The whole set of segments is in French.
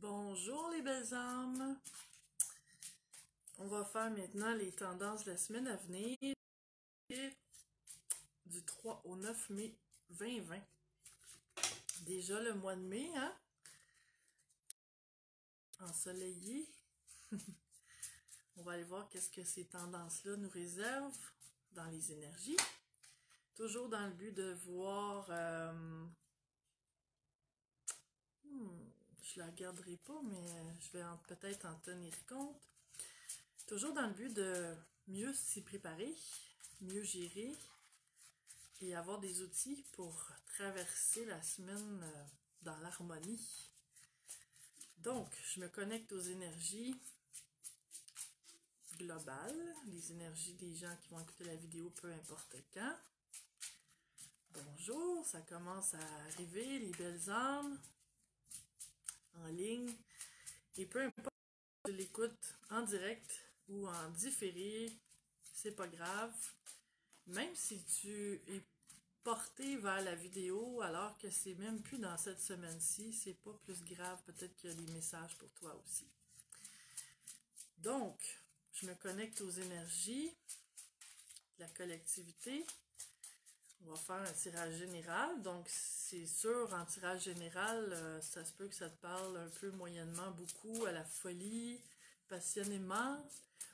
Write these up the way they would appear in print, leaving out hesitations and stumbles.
Bonjour les belles âmes! On va faire maintenant les tendances de la semaine à venir du 3 au 9 mai 2020. Déjà le mois de mai, hein? Ensoleillé. On va aller voir qu'est-ce que ces tendances-là nous réservent dans les énergies. Toujours dans le but de voir... je la garderai pas, mais je vais peut-être en tenir compte. Toujours dans le but de mieux s'y préparer, mieux gérer et avoir des outils pour traverser la semaine dans l'harmonie. Donc, je me connecte aux énergies globales, les énergies des gens qui vont écouter la vidéo peu importe quand. Bonjour, ça commence à arriver, les belles âmes en ligne. Et peu importe si tu l'écoutes en direct ou en différé, c'est pas grave. Même si tu es porté vers la vidéo alors que c'est même plus dans cette semaine-ci, c'est pas plus grave, peut-être qu'il y a des messages pour toi aussi. Donc, je me connecte aux énergies de la collectivité. On va faire un tirage général, donc c'est sûr, en tirage général, ça se peut que ça te parle un peu moyennement, beaucoup, à la folie, passionnément,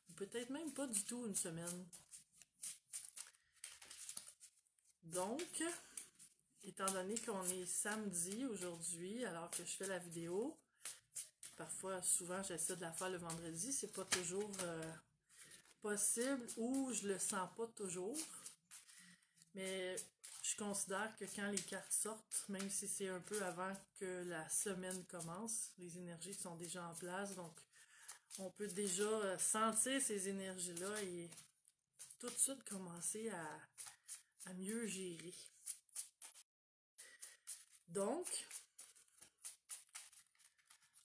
ou peut-être même pas du tout une semaine. Donc, étant donné qu'on est samedi aujourd'hui, alors que je fais la vidéo, parfois, souvent, j'essaie de la faire le vendredi, c'est pas toujours possible ou je le sens pas toujours. Mais je considère que quand les cartes sortent, même si c'est un peu avant que la semaine commence, les énergies sont déjà en place, donc on peut déjà sentir ces énergies-là et tout de suite commencer à mieux gérer. Donc,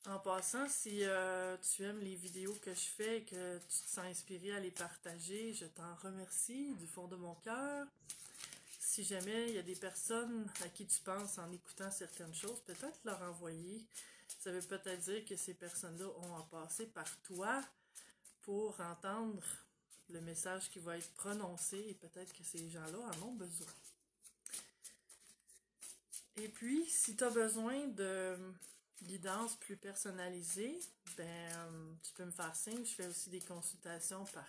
en passant, si tu aimes les vidéos que je fais et que tu te sens inspiré à les partager, je t'en remercie du fond de mon cœur. Si jamais il y a des personnes à qui tu penses en écoutant certaines choses, peut-être leur envoyer. Ça veut peut-être dire que ces personnes-là ont à passer par toi pour entendre le message qui va être prononcé et peut-être que ces gens-là en ont besoin. Et puis, si tu as besoin de guidance plus personnalisée, tu peux me faire signe. Je fais aussi des consultations par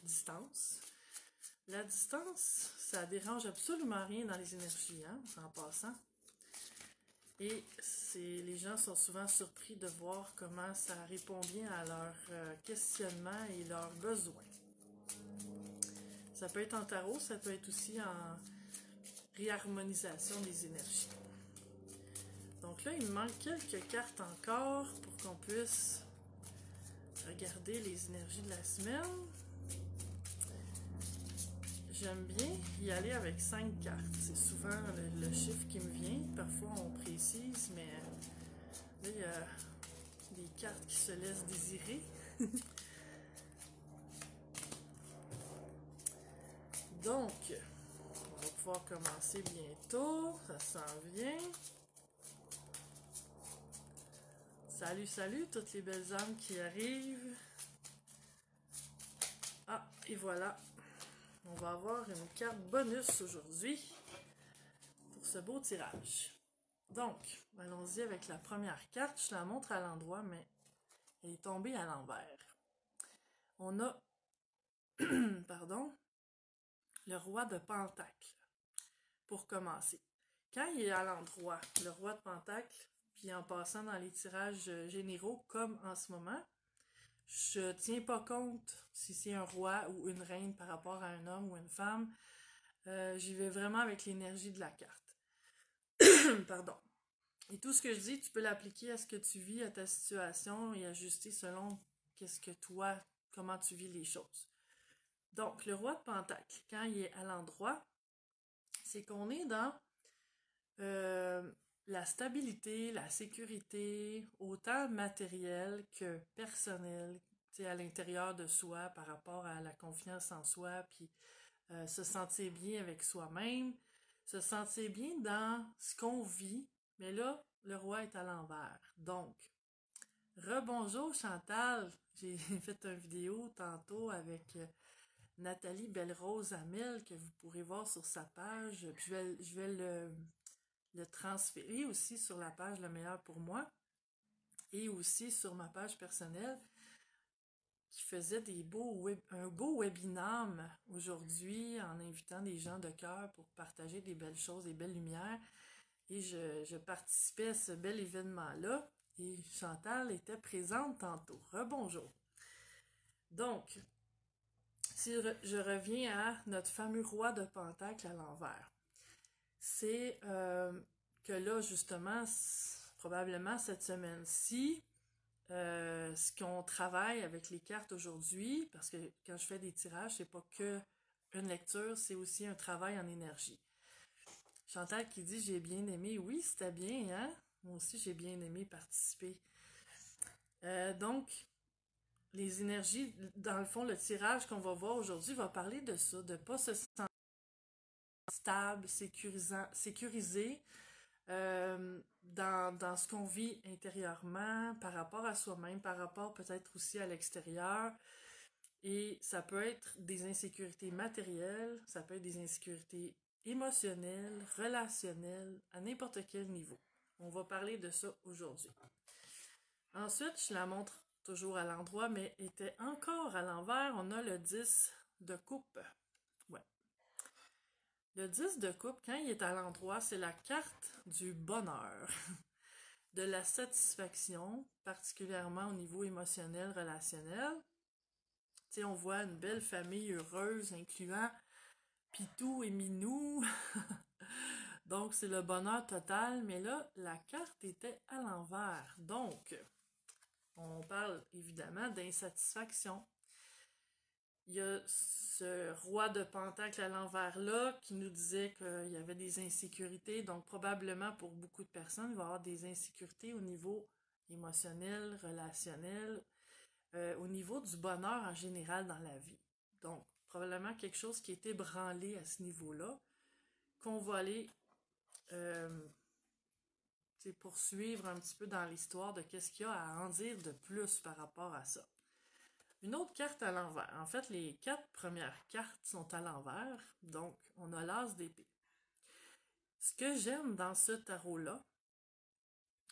distance. La distance, ça dérange absolument rien dans les énergies, hein, en passant. Et les gens sont souvent surpris de voir comment ça répond bien à leurs questionnements et leurs besoins. Ça peut être en tarot, ça peut être aussi en réharmonisation des énergies. Donc là, il me manque quelques cartes encore pour qu'on puisse regarder les énergies de la semaine. J'aime bien y aller avec 5 cartes. C'est souvent le chiffre qui me vient. Parfois, on précise, mais là, il y a des cartes qui se laissent désirer. Donc, on va pouvoir commencer bientôt. Ça s'en vient. Salut, salut, toutes les belles âmes qui arrivent. Ah, et voilà. On va avoir une carte bonus aujourd'hui pour ce beau tirage. Donc, allons-y avec la première carte. Je la montre à l'endroit, mais elle est tombée à l'envers. On a, pardon, le roi de Pentacle, pour commencer. Quand il est à l'endroit, le roi de Pentacle, puis en passant dans les tirages généraux, comme en ce moment, je tiens pas compte si c'est un roi ou une reine par rapport à un homme ou une femme. J'y vais vraiment avec l'énergie de la carte. Pardon. Et tout ce que je dis, tu peux l'appliquer à ce que tu vis, à ta situation et ajuster selon qu'est-ce que toi, comment tu vis les choses. Donc, le roi de Pentacle, quand il est à l'endroit, c'est qu'on est dans la stabilité, la sécurité, autant matérielle que personnelle, à l'intérieur de soi par rapport à la confiance en soi, puis se sentir bien avec soi-même, se sentir bien dans ce qu'on vit, mais là, le roi est à l'envers. Donc, Rebonjour Chantal, j'ai fait une vidéo tantôt avec Nathalie Belle-Rose Amel que vous pourrez voir sur sa page. Puis je vais le transférer aussi sur la page Le Meilleur pour moi et aussi sur ma page personnelle qui faisait un beau webinaire aujourd'hui en invitant des gens de cœur pour partager des belles choses, des belles lumières. Et je participais à ce bel événement-là et Chantal était présente tantôt. Rebonjour. Donc, si je reviens à notre fameux roi de Pentacle à l'envers, c'est que là, justement, probablement cette semaine-ci, ce qu'on travaille avec les cartes aujourd'hui, parce que quand je fais des tirages, c'est pas que une lecture, c'est aussi un travail en énergie. Chantal qui dit j'ai bien aimé, oui, c'était bien, hein? Moi aussi j'ai bien aimé participer. Donc, les énergies, dans le fond, le tirage qu'on va voir aujourd'hui va parler de ça, de ne pas se sentir stable, sécurisé dans ce qu'on vit intérieurement, par rapport à soi-même, par rapport peut-être aussi à l'extérieur. Et ça peut être des insécurités matérielles, ça peut être des insécurités émotionnelles, relationnelles, à n'importe quel niveau. On va parler de ça aujourd'hui. Ensuite, je la montre toujours à l'endroit, mais était encore à l'envers. On a le 10 de coupe. Ouais. Le 10 de coupe, quand il est à l'endroit, c'est la carte du bonheur, de la satisfaction, particulièrement au niveau émotionnel, relationnel. Tu sais, on voit une belle famille heureuse, incluant Pitou et Minou. Donc, c'est le bonheur total, mais là, la carte était à l'envers. Donc, on parle évidemment d'insatisfaction. Il y a ce roi de Pentacle à l'envers là qui nous disait qu'il y avait des insécurités. Donc, probablement pour beaucoup de personnes, il va y avoir des insécurités au niveau émotionnel, relationnel, au niveau du bonheur en général dans la vie. Donc, probablement quelque chose qui est ébranlé à ce niveau-là, qu'on va aller poursuivre un petit peu dans l'histoire de qu'est-ce qu'il y a à en dire de plus par rapport à ça. Une autre carte à l'envers. En fait, les 4 premières cartes sont à l'envers, donc on a l'as d'épée. Ce que j'aime dans ce tarot-là,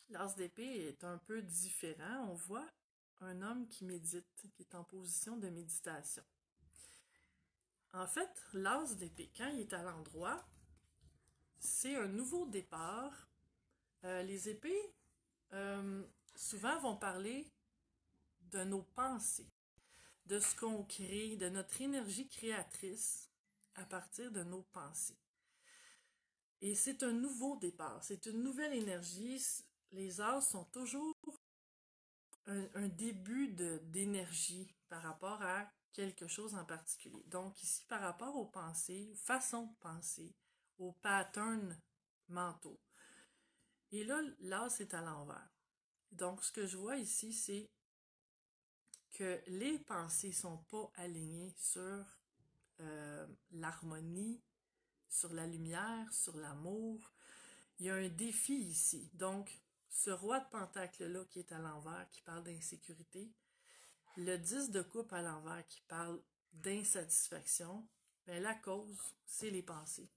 l'as d'épée est un peu différent. On voit un homme qui médite, qui est en position de méditation. En fait, l'as d'épée, quand il est à l'endroit, c'est un nouveau départ. Les épées, souvent, vont parler de nos pensées, de ce qu'on crée, de notre énergie créatrice à partir de nos pensées. Et c'est un nouveau départ, c'est une nouvelle énergie. Les as sont toujours un début d'énergie par rapport à quelque chose en particulier. Donc ici, par rapport aux pensées, aux façons de penser, aux patterns mentaux. Et là, l'as est à l'envers. Donc ce que je vois ici, c'est que les pensées sont pas alignées sur l'harmonie, sur la lumière, sur l'amour. Il y a un défi ici. Donc, ce roi de pentacle-là qui est à l'envers, qui parle d'insécurité, le 10 de coupe à l'envers qui parle d'insatisfaction, bien, la cause, c'est les pensées.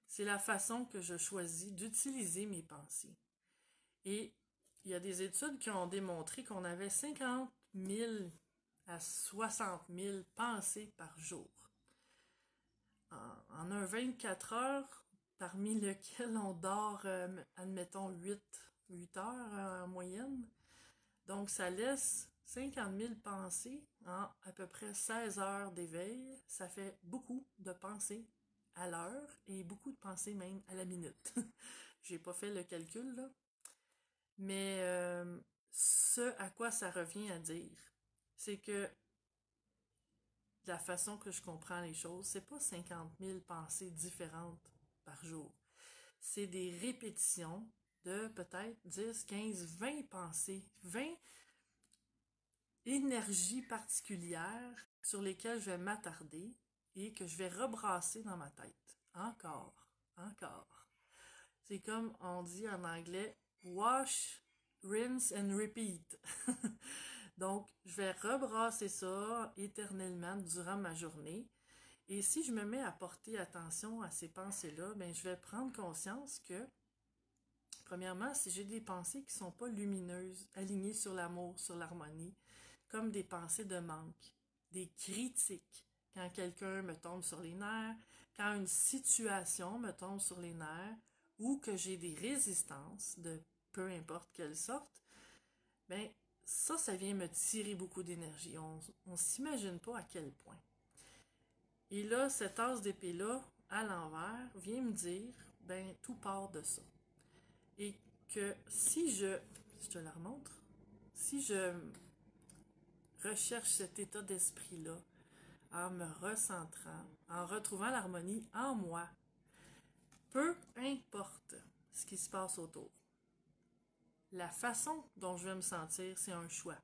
C'est la façon que je choisis d'utiliser mes pensées. Et il y a des études qui ont démontré qu'on avait 50 000 à 60 000 pensées par jour. En un 24 heures, parmi lesquelles on dort, admettons, 8 heures en moyenne. Donc, ça laisse 50 000 pensées en à peu près 16 heures d'éveil. Ça fait beaucoup de pensées à l'heure et beaucoup de pensées même à la minute. J'ai pas fait le calcul, là. Mais ce à quoi ça revient à dire, c'est que la façon que je comprends les choses, c'est pas 50 000 pensées différentes par jour. C'est des répétitions de peut-être 10, 15, 20 pensées, 20 énergies particulières sur lesquelles je vais m'attarder et que je vais rebrasser dans ma tête. Encore, encore. C'est comme on dit en anglais, wash rinse and repeat. Donc, je vais rebrasser ça éternellement durant ma journée. Et si je me mets à porter attention à ces pensées-là, ben, je vais prendre conscience que, premièrement, si j'ai des pensées qui ne sont pas lumineuses, alignées sur l'amour, sur l'harmonie, comme des pensées de manque, des critiques, quand quelqu'un me tombe sur les nerfs, quand une situation me tombe sur les nerfs, ou que j'ai des résistances de peu importe quelle sorte, ben ça vient me tirer beaucoup d'énergie. On ne s'imagine pas à quel point. Et là, cette tasse d'épée-là, à l'envers, vient me dire, ben tout part de ça. Et que si je te la remontre, si je recherche cet état d'esprit-là, en me recentrant, en retrouvant l'harmonie en moi, peu importe ce qui se passe autour. La façon dont je vais me sentir, c'est un choix.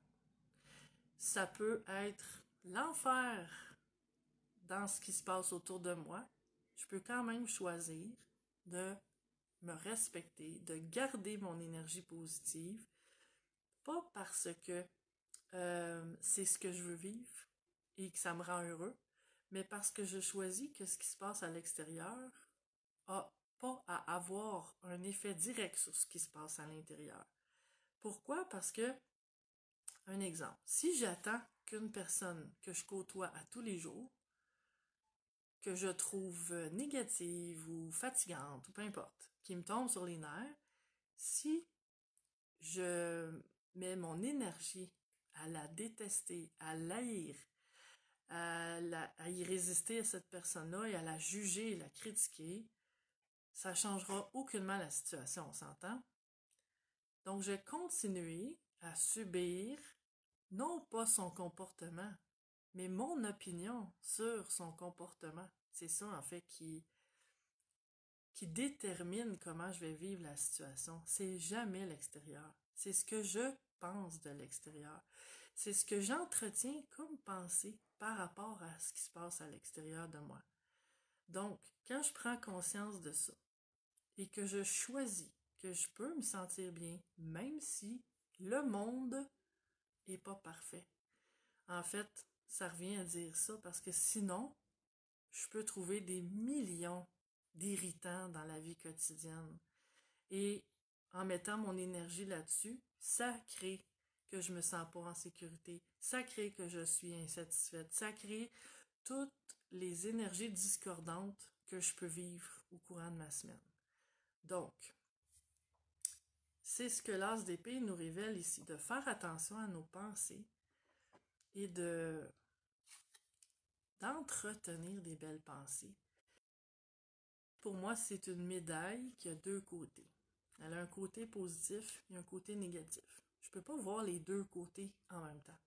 Ça peut être l'enfer dans ce qui se passe autour de moi. Je peux quand même choisir de me respecter, de garder mon énergie positive, pas parce que c'est ce que je veux vivre et que ça me rend heureux, mais parce que je choisis que ce qui se passe à l'extérieur a pas à avoir un effet direct sur ce qui se passe à l'intérieur. Pourquoi? Parce que, un exemple, si j'attends qu'une personne que je côtoie à tous les jours, que je trouve négative ou fatigante, ou peu importe, qui me tombe sur les nerfs, si je mets mon énergie à la détester, à l'haïr, à y résister à cette personne-là et à la juger et la critiquer, ça ne changera aucunement la situation, on s'entend? Donc, je vais continuer à subir, non pas son comportement, mais mon opinion sur son comportement. C'est ça, en fait, qui détermine comment je vais vivre la situation. C'est jamais l'extérieur. C'est ce que je pense de l'extérieur. C'est ce que j'entretiens comme pensée par rapport à ce qui se passe à l'extérieur de moi. Donc, quand je prends conscience de ça et que je choisis que je peux me sentir bien, même si le monde n'est pas parfait. En fait, ça revient à dire ça parce que sinon, je peux trouver des millions d'irritants dans la vie quotidienne. Et en mettant mon énergie là-dessus, ça crée que je me sens pas en sécurité. Ça crée que je suis insatisfaite. Ça crée toutes les énergies discordantes que je peux vivre au courant de ma semaine. Donc, c'est ce que l'as d'épée nous révèle ici, de faire attention à nos pensées et d'entretenir des belles pensées. Pour moi, c'est une médaille qui a deux côtés. Elle a un côté positif et un côté négatif. Je ne peux pas voir les deux côtés en même temps.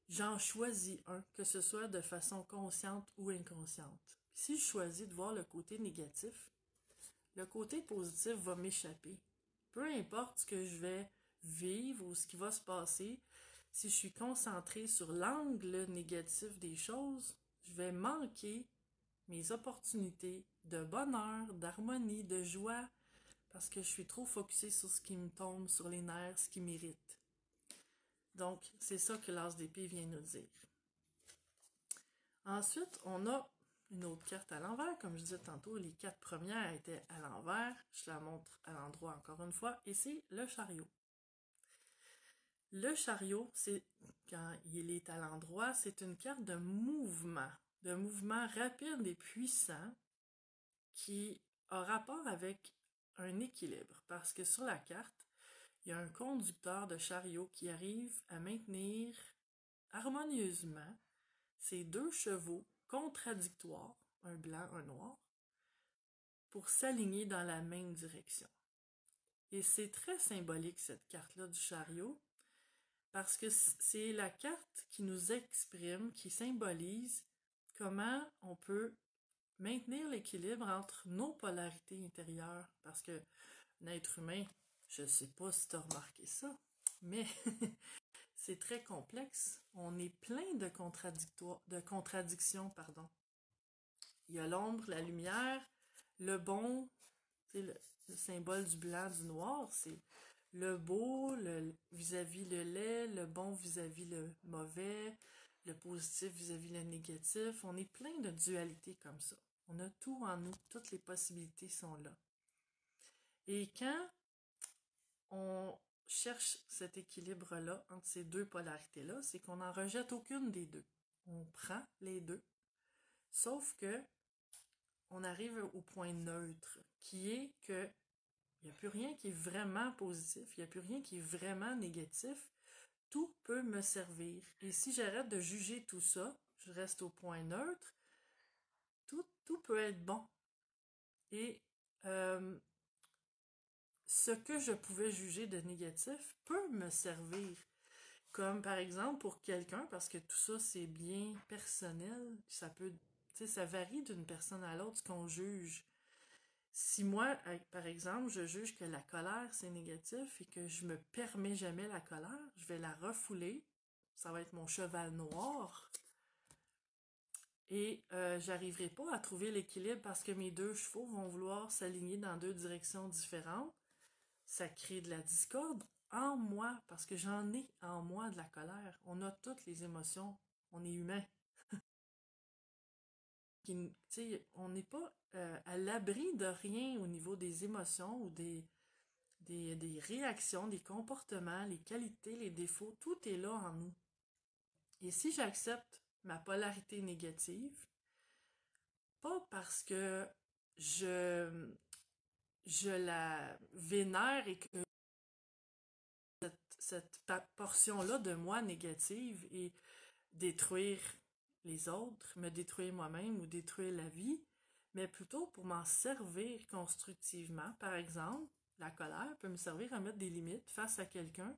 J'en choisis un, que ce soit de façon consciente ou inconsciente. Si je choisis de voir le côté négatif, le côté positif va m'échapper. Peu importe ce que je vais vivre ou ce qui va se passer, si je suis concentrée sur l'angle négatif des choses, je vais manquer mes opportunités de bonheur, d'harmonie, de joie, parce que je suis trop focusée sur ce qui me tombe sur les nerfs, ce qui m'irrite. Donc, c'est ça que l'as d'épée vient nous dire. Ensuite, on a une autre carte à l'envers. Comme je disais tantôt, les 4 premières étaient à l'envers. Je la montre à l'endroit encore une fois. Et c'est le chariot. Le chariot, c'est quand il est à l'endroit, c'est une carte de mouvement rapide et puissant qui a rapport avec un équilibre. Parce que sur la carte, il y a un conducteur de chariot qui arrive à maintenir harmonieusement ces deux chevaux contradictoires, un blanc, un noir, pour s'aligner dans la même direction. Et c'est très symbolique cette carte-là du chariot, parce que c'est la carte qui nous exprime, qui symbolise comment on peut maintenir l'équilibre entre nos polarités intérieures. Parce que l'être humain, je ne sais pas si tu as remarqué ça, mais c'est très complexe. On est plein de contradictions. Il y a l'ombre, la lumière, le bon, le symbole du blanc, du noir, c'est le beau vis-à-vis le laid, le bon vis-à-vis le mauvais, le positif vis-à-vis le négatif. On est plein de dualités comme ça. On a tout en nous, toutes les possibilités sont là. Et quand on cherche cet équilibre-là entre ces deux polarités-là, c'est qu'on n'en rejette aucune des deux. On prend les deux, sauf que on arrive au point neutre, qui est que il n'y a plus rien qui est vraiment positif, il n'y a plus rien qui est vraiment négatif. Tout peut me servir. Et si j'arrête de juger tout ça, je reste au point neutre, tout peut être bon. Et ce que je pouvais juger de négatif peut me servir. Comme par exemple pour quelqu'un, parce que tout ça c'est bien personnel, ça peut, tu sais, ça varie d'une personne à l'autre ce qu'on juge. Si moi, par exemple, je juge que la colère c'est négatif et que je me permets jamais la colère, je vais la refouler, ça va être mon cheval noir et j'arriverai pas à trouver l'équilibre parce que mes deux chevaux vont vouloir s'aligner dans deux directions différentes. Ça crée de la discorde en moi, parce que j'en ai en moi de la colère. On a toutes les émotions, on est humain. On n'est pas à l'abri de rien au niveau des émotions ou des réactions, des comportements, les qualités, les défauts, tout est là en nous. Et si j'accepte ma polarité négative, pas parce que je, je la vénère et que cette portion-là de moi négative et détruire les autres, me détruire moi-même ou détruire la vie, mais plutôt pour m'en servir constructivement. Par exemple, la colère peut me servir à mettre des limites face à quelqu'un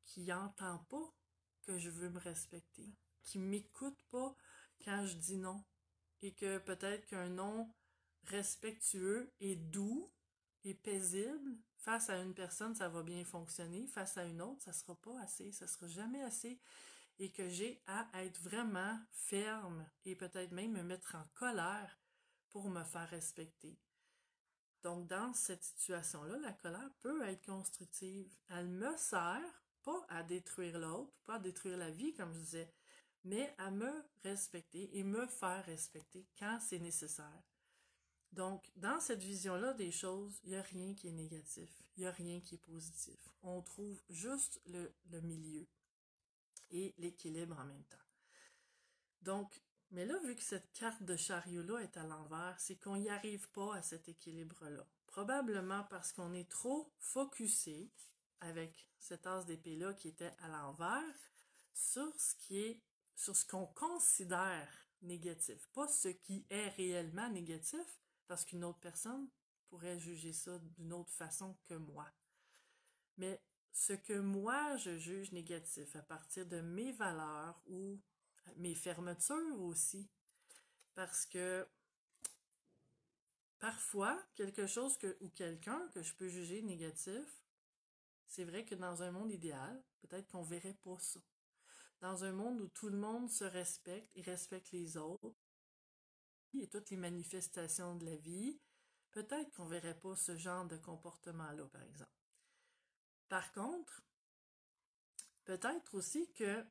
qui n'entend pas que je veux me respecter, qui m'écoute pas quand je dis non, et que peut-être qu'un non respectueux et doux et paisible, face à une personne, ça va bien fonctionner, face à une autre, ça sera pas assez, ça sera jamais assez, et que j'ai à être vraiment ferme et peut-être même me mettre en colère pour me faire respecter. Donc, dans cette situation-là, la colère peut être constructive. Elle me sert pas à détruire l'autre, pas à détruire la vie, comme je disais, mais à me respecter et me faire respecter quand c'est nécessaire. Donc, dans cette vision-là des choses, il n'y a rien qui est négatif, il n'y a rien qui est positif. On trouve juste le milieu et l'équilibre en même temps. Donc, mais là, vu que cette carte de chariot-là est à l'envers, c'est qu'on n'y arrive pas à cet équilibre-là. Probablement parce qu'on est trop focusé avec cet as d'épée-là qui était à l'envers sur sur ce qu'on considère négatif, pas ce qui est réellement négatif, parce qu'une autre personne pourrait juger ça d'une autre façon que moi. Mais ce que moi je juge négatif à partir de mes valeurs ou mes fermetures aussi, parce que parfois, quelque chose ou quelqu'un que je peux juger négatif, c'est vrai que dans un monde idéal, peut-être qu'on verrait pas ça. Dans un monde où tout le monde se respecte et respecte les autres, et toutes les manifestations de la vie, peut-être qu'on verrait pas ce genre de comportement-là, par exemple. Par contre, peut-être aussi que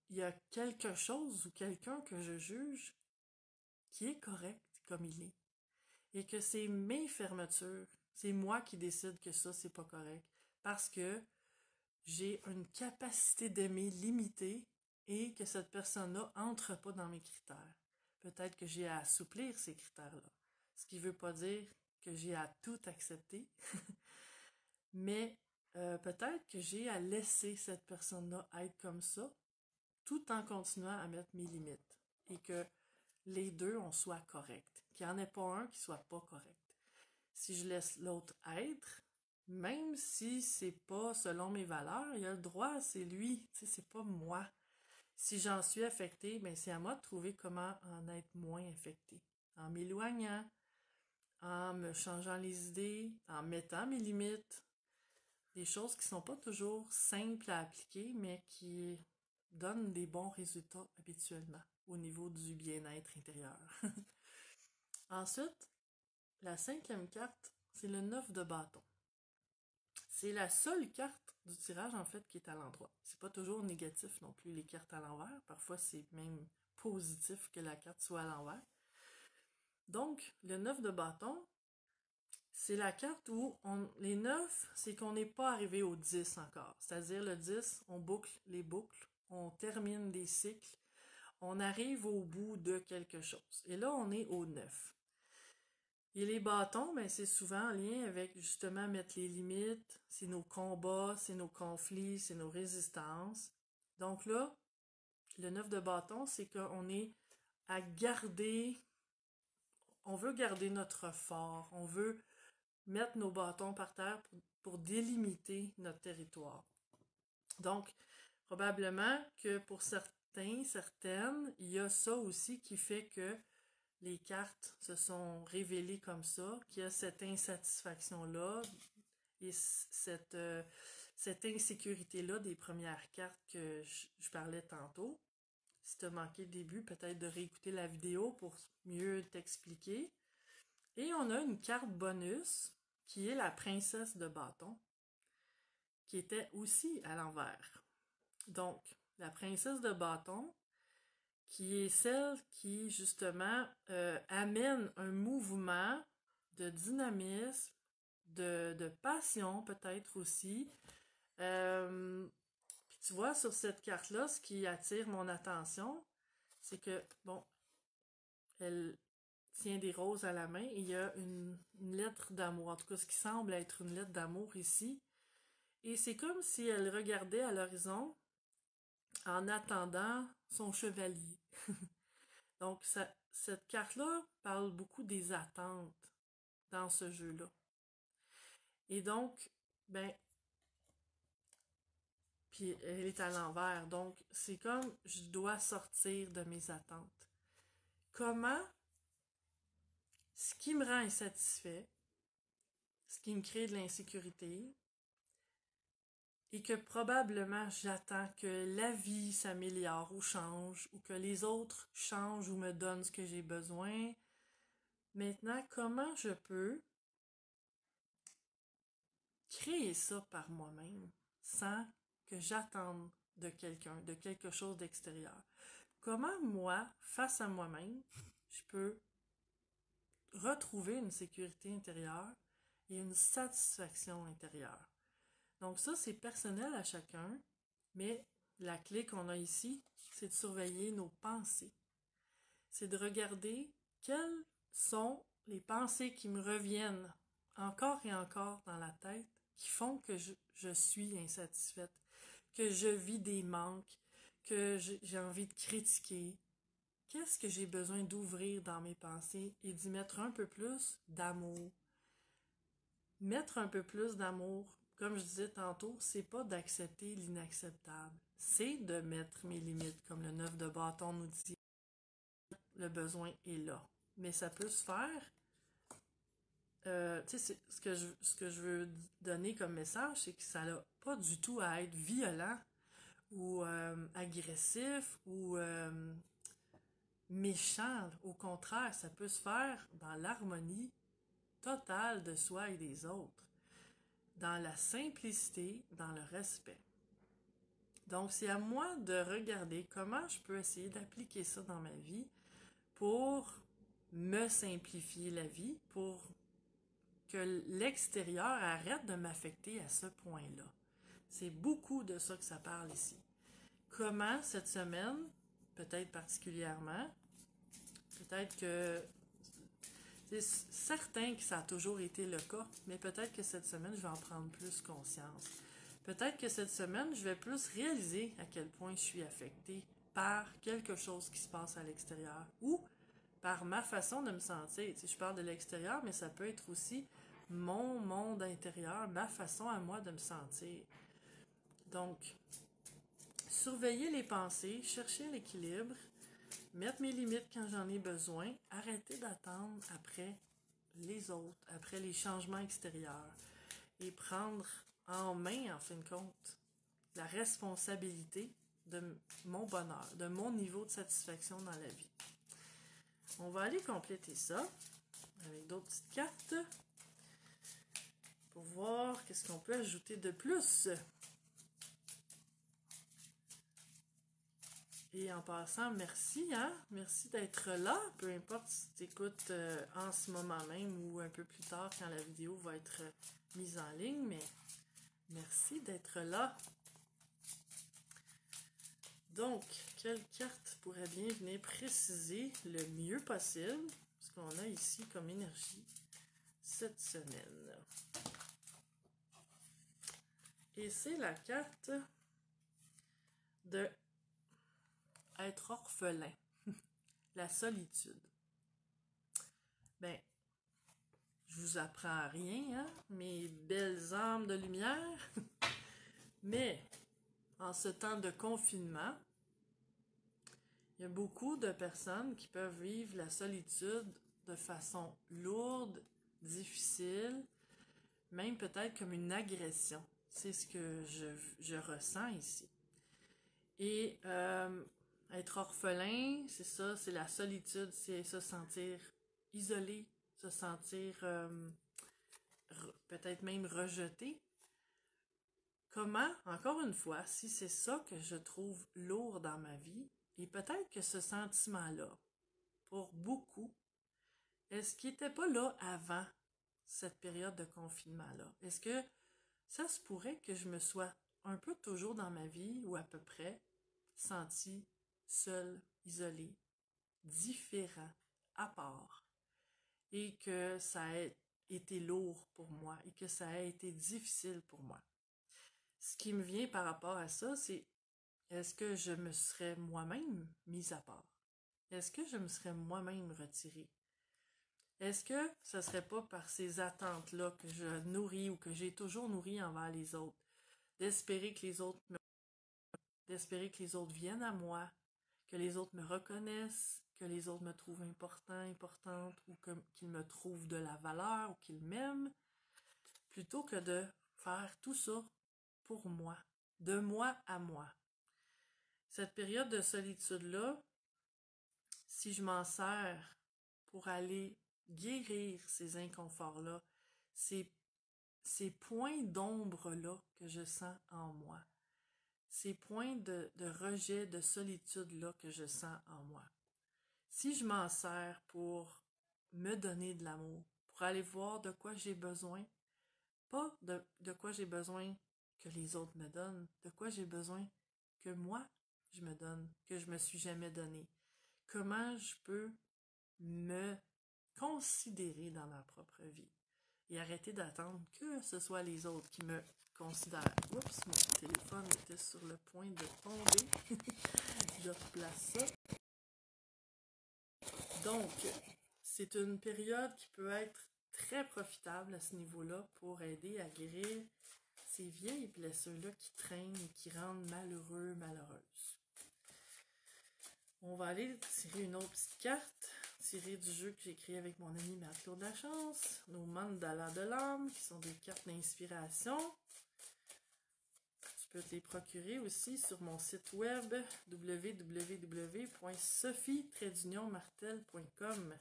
il y a quelque chose ou quelqu'un que je juge qui est correct comme il est. Et que c'est mes fermetures, c'est moi qui décide que ça, c'est pas correct. Parce que j'ai une capacité d'aimer limitée et que cette personne-là entre pas dans mes critères. Peut-être que j'ai à assouplir ces critères-là. Ce qui veut pas dire que j'ai à tout accepter, mais peut-être que j'ai à laisser cette personne-là être comme ça, tout en continuant à mettre mes limites. Et que les deux, on soit corrects. Qu'il n'y en ait pas un qui soit pas correct. Si je laisse l'autre être, même si c'est pas selon mes valeurs, il a le droit, c'est lui, tu sais, c'est pas moi. Si j'en suis affectée, ben c'est à moi de trouver comment en être moins affectée. En m'éloignant, en me changeant les idées, en mettant mes limites. Des choses qui sont pas toujours simples à appliquer, mais qui donnent des bons résultats habituellement au niveau du bien-être intérieur. Ensuite, la cinquième carte, c'est le 9 de bâton. C'est la seule carte du tirage, en fait, qui est à l'endroit. C'est pas toujours négatif non plus, les cartes à l'envers. Parfois, c'est même positif que la carte soit à l'envers. Donc, le 9 de bâton, c'est la carte où les 9, c'est qu'on n'est pas arrivé au 10 encore. C'est-à-dire, le 10, on boucle les boucles, on termine des cycles, on arrive au bout de quelque chose. Et là, on est au 9. Et les bâtons, ben, c'est souvent en lien avec justement mettre les limites, c'est nos combats, c'est nos conflits, c'est nos résistances. Donc là, le 9 de bâton, c'est qu'on est à garder, on veut garder notre fort, on veut mettre nos bâtons par terre pour délimiter notre territoire. Donc, probablement que pour certains, certaines, il y a ça aussi qui fait que les cartes se sont révélées comme ça, qu'il y a cette insatisfaction-là et cette insécurité-là des premières cartes que je parlais tantôt. Si tu as manqué le début, peut-être de réécouter la vidéo pour mieux t'expliquer. Et on a une carte bonus qui est la princesse de bâton, qui était aussi à l'envers. Donc, la princesse de bâton, qui est celle qui, justement, amène un mouvement de dynamisme, de passion peut-être aussi. Puis tu vois, sur cette carte-là, ce qui attire mon attention, c'est que, bon, elle tient des roses à la main et il y a une lettre d'amour, en tout cas ce qui semble être une lettre d'amour ici. Et c'est comme si elle regardait à l'horizon en attendant son chevalier. Donc, cette carte-là parle beaucoup des attentes dans ce jeu-là. Et donc, ben, puis elle est à l'envers. Donc, c'est comme je dois sortir de mes attentes. Comment, ce qui me rend insatisfait, ce qui me crée de l'insécurité, et que probablement j'attends que la vie s'améliore ou change, ou que les autres changent ou me donnent ce que j'ai besoin. Maintenant, comment je peux créer ça par moi-même sans que j'attende de quelqu'un, de quelque chose d'extérieur? Comment moi, face à moi-même, je peux retrouver une sécurité intérieure et une satisfaction intérieure? Donc ça, c'est personnel à chacun, mais la clé qu'on a ici, c'est de surveiller nos pensées. C'est de regarder quelles sont les pensées qui me reviennent encore et encore dans la tête, qui font que je suis insatisfaite, que je vis des manques, que j'ai envie de critiquer. Qu'est-ce que j'ai besoin d'ouvrir dans mes pensées et d'y mettre un peu plus d'amour? Mettre un peu plus d'amour, comme je disais tantôt, c'est pas d'accepter l'inacceptable. C'est de mettre mes limites, comme le 9 de bâton nous dit. Le besoin est là. Mais ça peut se faire. Tu sais, ce que je veux donner comme message, c'est que ça n'a pas du tout à être violent ou agressif ou méchant. Au contraire, ça peut se faire dans l'harmonie totale de soi et des autres, dans la simplicité, dans le respect. Donc, c'est à moi de regarder comment je peux essayer d'appliquer ça dans ma vie pour me simplifier la vie, pour que l'extérieur arrête de m'affecter à ce point-là. C'est beaucoup de ça que ça parle ici. Comment cette semaine, peut-être particulièrement, peut-être que c'est certain que ça a toujours été le cas, mais peut-être que cette semaine, je vais en prendre plus conscience. Peut-être que cette semaine, je vais plus réaliser à quel point je suis affectée par quelque chose qui se passe à l'extérieur ou par ma façon de me sentir. Tu sais, je parle de l'extérieur, mais ça peut être aussi mon monde intérieur, ma façon à moi de me sentir. Donc, surveiller les pensées, chercher l'équilibre, mettre mes limites quand j'en ai besoin, arrêter d'attendre après les autres, après les changements extérieurs et prendre en main, en fin de compte, la responsabilité de mon bonheur, de mon niveau de satisfaction dans la vie. On va aller compléter ça avec d'autres petites cartes pour voir qu'est-ce qu'on peut ajouter de plus. Et en passant, merci, hein? Merci d'être là, peu importe si tu écoutes en ce moment même ou un peu plus tard quand la vidéo va être mise en ligne, mais merci d'être là. Donc, quelle carte pourrait bien venir préciser le mieux possible ce qu'on a ici comme énergie cette semaine? Et c'est la carte de être orphelin, la solitude. Ben, je vous apprends rien, hein, mes belles âmes de lumière, mais en ce temps de confinement, il y a beaucoup de personnes qui peuvent vivre la solitude de façon lourde, difficile, même peut-être comme une agression. C'est ce que je ressens ici. Et être orphelin, c'est ça, c'est la solitude, c'est se sentir isolé, se sentir peut-être même rejeté. Comment, encore une fois, si c'est ça que je trouve lourd dans ma vie, et peut-être que ce sentiment-là, pour beaucoup, est-ce qu'il n'était pas là avant cette période de confinement-là? Est-ce que ça se pourrait que je me sois un peu toujours dans ma vie, ou à peu près, senti seul, isolé, différent, à part, et que ça a été lourd pour moi, et que ça a été difficile pour moi? Ce qui me vient par rapport à ça, c'est est-ce que je me serais moi-même mise à part? Est-ce que je me serais moi-même retirée? Est-ce que ce serait pas par ces attentes-là que je nourris ou que j'ai toujours nourri envers les autres, d'espérer que les autres d'espérer que les autres viennent à moi, que les autres me reconnaissent, que les autres me trouvent important, importante, ou qu'ils me trouvent de la valeur ou qu'ils m'aiment, plutôt que de faire tout ça pour moi, de moi à moi. Cette période de solitude-là, si je m'en sers pour aller guérir ces inconforts-là, ces points d'ombre-là que je sens en moi, ces points de rejet, de solitude-là que je sens en moi. Si je m'en sers pour me donner de l'amour, pour aller voir de quoi j'ai besoin, pas de quoi j'ai besoin que les autres me donnent, de quoi j'ai besoin que moi, je me donne, que je me suis jamais donné. Comment je peux me considérer dans ma propre vie et arrêter d'attendre que ce soit les autres qui me considèrent. Oups, mon téléphone était sur le point de tomber. Je replace ça. Donc, c'est une période qui peut être très profitable à ce niveau-là pour aider à guérir ces vieilles blessures-là qui traînent et qui rendent malheureux, malheureuses. On va aller tirer une autre petite carte, tirer du jeu que j'ai créé avec mon ami Marc-Claude Lachance, nos mandalas de l'âme, qui sont des cartes d'inspiration. Tu peux te les procurer aussi sur mon site web www.sophie-martel.com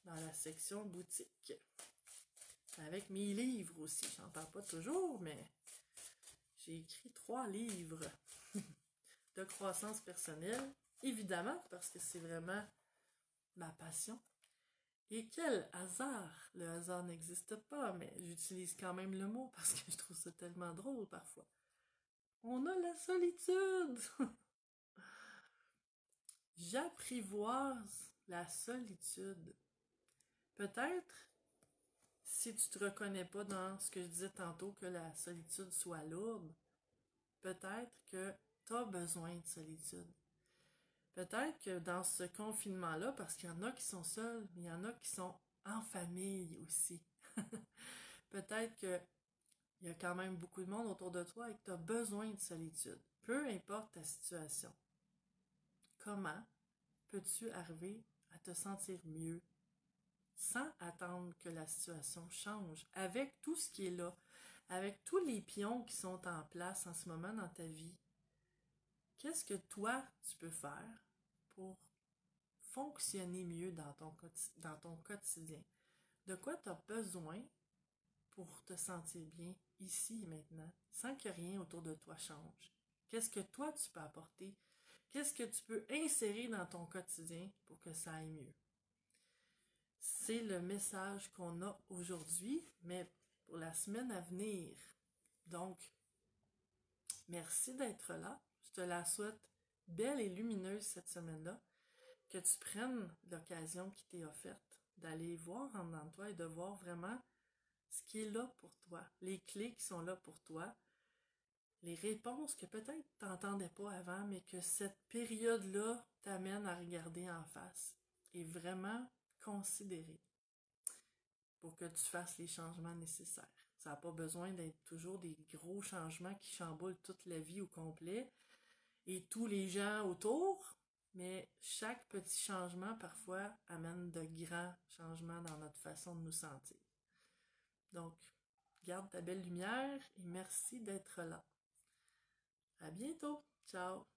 dans la section boutique. Avec mes livres aussi, j'en parle pas toujours, mais j'ai écrit 3 livres de croissance personnelle, évidemment, parce que c'est vraiment ma passion. Et quel hasard! Le hasard n'existe pas, mais j'utilise quand même le mot parce que je trouve ça tellement drôle parfois. On a la solitude! J'apprivoise la solitude. Peut-être, si tu te reconnais pas dans ce que je disais tantôt, que la solitude soit lourde, peut-être que tu as besoin de solitude. Peut-être que dans ce confinement-là, parce qu'il y en a qui sont seuls, mais il y en a qui sont en famille aussi. Peut-être qu'il y a quand même beaucoup de monde autour de toi et que tu as besoin de solitude. Peu importe ta situation. Comment peux-tu arriver à te sentir mieux sans attendre que la situation change, avec tout ce qui est là, avec tous les pions qui sont en place en ce moment dans ta vie? Qu'est-ce que toi, tu peux faire pour fonctionner mieux dans ton quotidien? De quoi tu as besoin pour te sentir bien ici et maintenant, sans que rien autour de toi change? Qu'est-ce que toi tu peux apporter? Qu'est-ce que tu peux insérer dans ton quotidien pour que ça aille mieux? C'est le message qu'on a aujourd'hui, mais pour la semaine à venir. Donc, merci d'être là. Je te la souhaite belle et lumineuse cette semaine-là. Que tu prennes l'occasion qui t'est offerte d'aller voir en dedans de toi et de voir vraiment ce qui est là pour toi, les clés qui sont là pour toi, les réponses que peut-être tu n'entendais pas avant, mais que cette période-là t'amène à regarder en face et vraiment considérer pour que tu fasses les changements nécessaires. Ça n'a pas besoin d'être toujours des gros changements qui chamboulent toute la vie au complet et tous les gens autour, mais chaque petit changement parfois amène de grands changements dans notre façon de nous sentir. Donc, garde ta belle lumière et merci d'être là. À bientôt. Ciao.